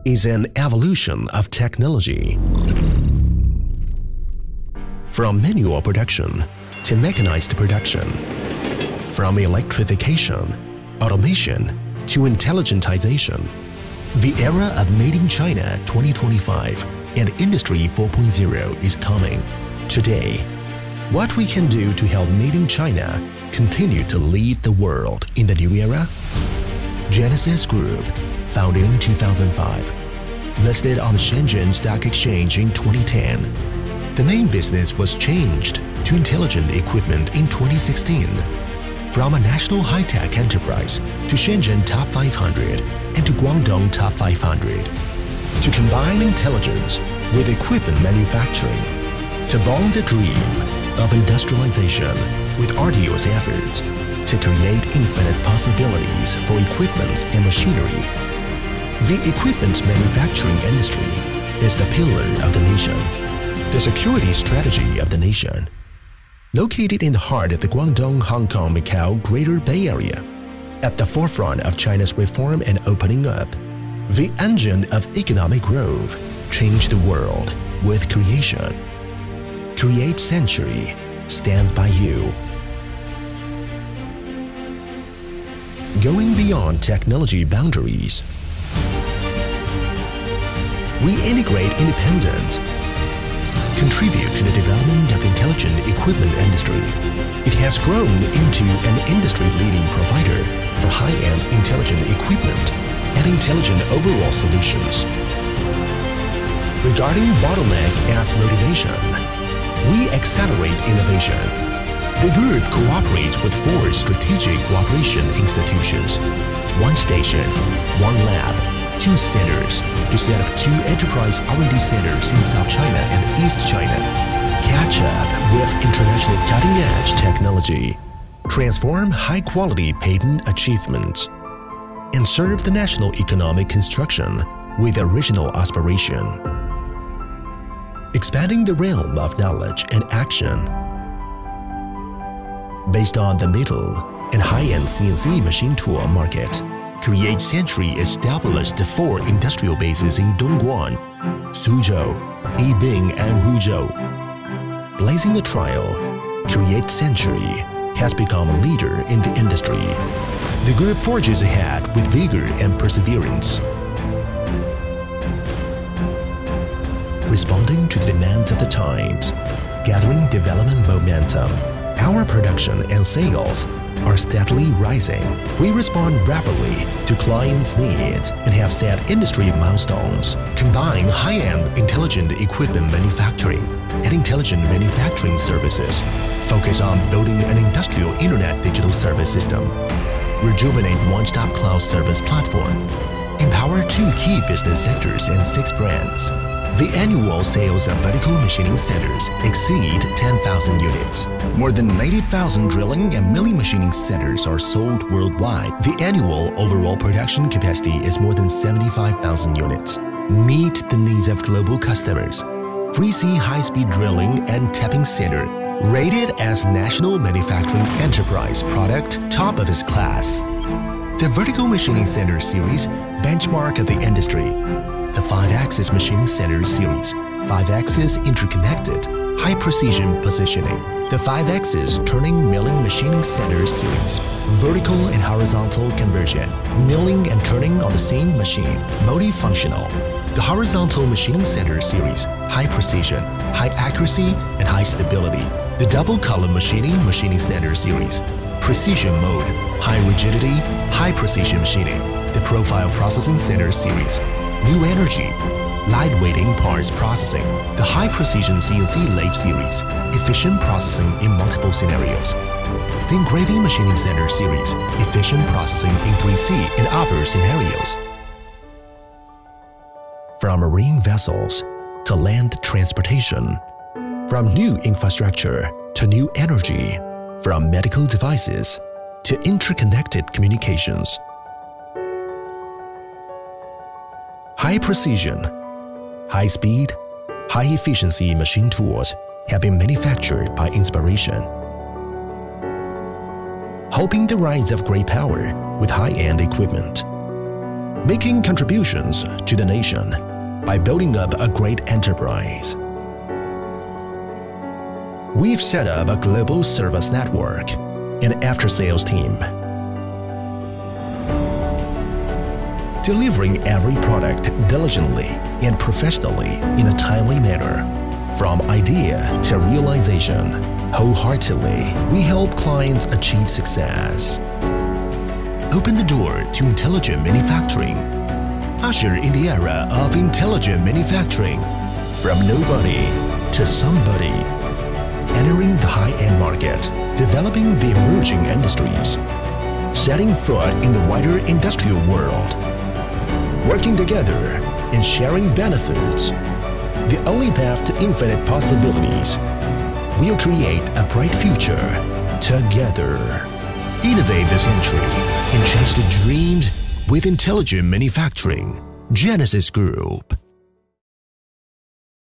is an evolution of technology. From manual production to mechanized production, from electrification, automation to intelligentization, the era of Made in China 2025 and Industry 4.0 is coming. Today, what we can do to help Made in China continue to lead the world in the new era? Genesis Group, founded in 2005, listed on the Shenzhen Stock Exchange in 2010. The main business was changed to intelligent equipment in 2016. From a national high-tech enterprise to Shenzhen Top 500 and to Guangdong Top 500. To combine intelligence with equipment manufacturing. To bond the dream of industrialization with arduous efforts. To create infinite possibilities for equipment and machinery. The equipment manufacturing industry is the pillar of the nation, the security strategy of the nation. Located in the heart of the Guangdong, Hong Kong, Macau Greater Bay Area, at the forefront of China's reform and opening up, the engine of economic growth changed the world with creation. Create Century stands by you. Going beyond technology boundaries, we integrate independence, contribute to the development of the intelligent equipment industry. It has grown into an industry-leading provider for high-end intelligent equipment and intelligent overall solutions. Regarding bottleneck as motivation, we accelerate innovation. The group cooperates with 4 strategic cooperation institutions, 1 station, 1 lab, 2 centers to set up 2 enterprise R&D centers in South China and East China. Catch up with international cutting-edge technology, transform high-quality patent achievements, and serve the national economic construction with original aspiration. Expanding the realm of knowledge and action. Based on the middle and high-end CNC machine tool market, Create Century established 4 industrial bases in Dongguan, Suzhou, Yibing, and Huzhou. Blazing a trail, Create Century has become a leader in the industry. The group forges ahead with vigor and perseverance. Responding to the demands of the times, gathering development momentum, our production and sales are steadily rising. We respond rapidly to clients' needs and have set industry milestones. Combine high-end intelligent equipment manufacturing and intelligent manufacturing services. Focus on building an industrial internet digital service system. Rejuvenate one-stop cloud service platform. Empower 2 key business sectors and 6 brands. The annual sales of vertical machining centers exceed 10,000 units. More than 90,000 drilling and milling machining centers are sold worldwide. The annual overall production capacity is more than 75,000 units. Meet the needs of global customers. 3C high-speed drilling and tapping center, rated as National Manufacturing Enterprise Product, top of its class. The Vertical Machining Center Series, benchmark of the industry. The 5-axis Machining Center Series, 5-axis interconnected, high-precision positioning. The 5-axis Turning Milling Machining Center Series, vertical and horizontal conversion, milling and turning on the same machine, multifunctional. The Horizontal Machining Center Series, high precision, high accuracy, and high stability. The Double Column Machining Center Series, precision mode, high rigidity, high precision machining. The Profile Processing Center Series, new energy, lightweighting parts processing. The High Precision CNC Lathe Series, efficient processing in multiple scenarios. The Engraving Machining Center Series, efficient processing in 3C and other scenarios. From marine vessels to land transportation, from new infrastructure to new energy, from medical devices to interconnected communications. High precision, high speed, high efficiency machine tools have been manufactured by inspiration. Hoping the rise of great power with high-end equipment. making contributions to the nation by building up a great enterprise. We've set up a global service network and after-sales team, delivering every product diligently and professionally in a timely manner. From idea to realization, wholeheartedly, we help clients achieve success. Open the door to intelligent manufacturing. Usher in the era of intelligent manufacturing. From nobody to somebody. Entering the high-end market, developing the emerging industries, setting foot in the wider industrial world, working together and sharing benefits, the only path to infinite possibilities. We'll create a bright future together. Innovate the century and chase the dreams with intelligent manufacturing. Genesis Group.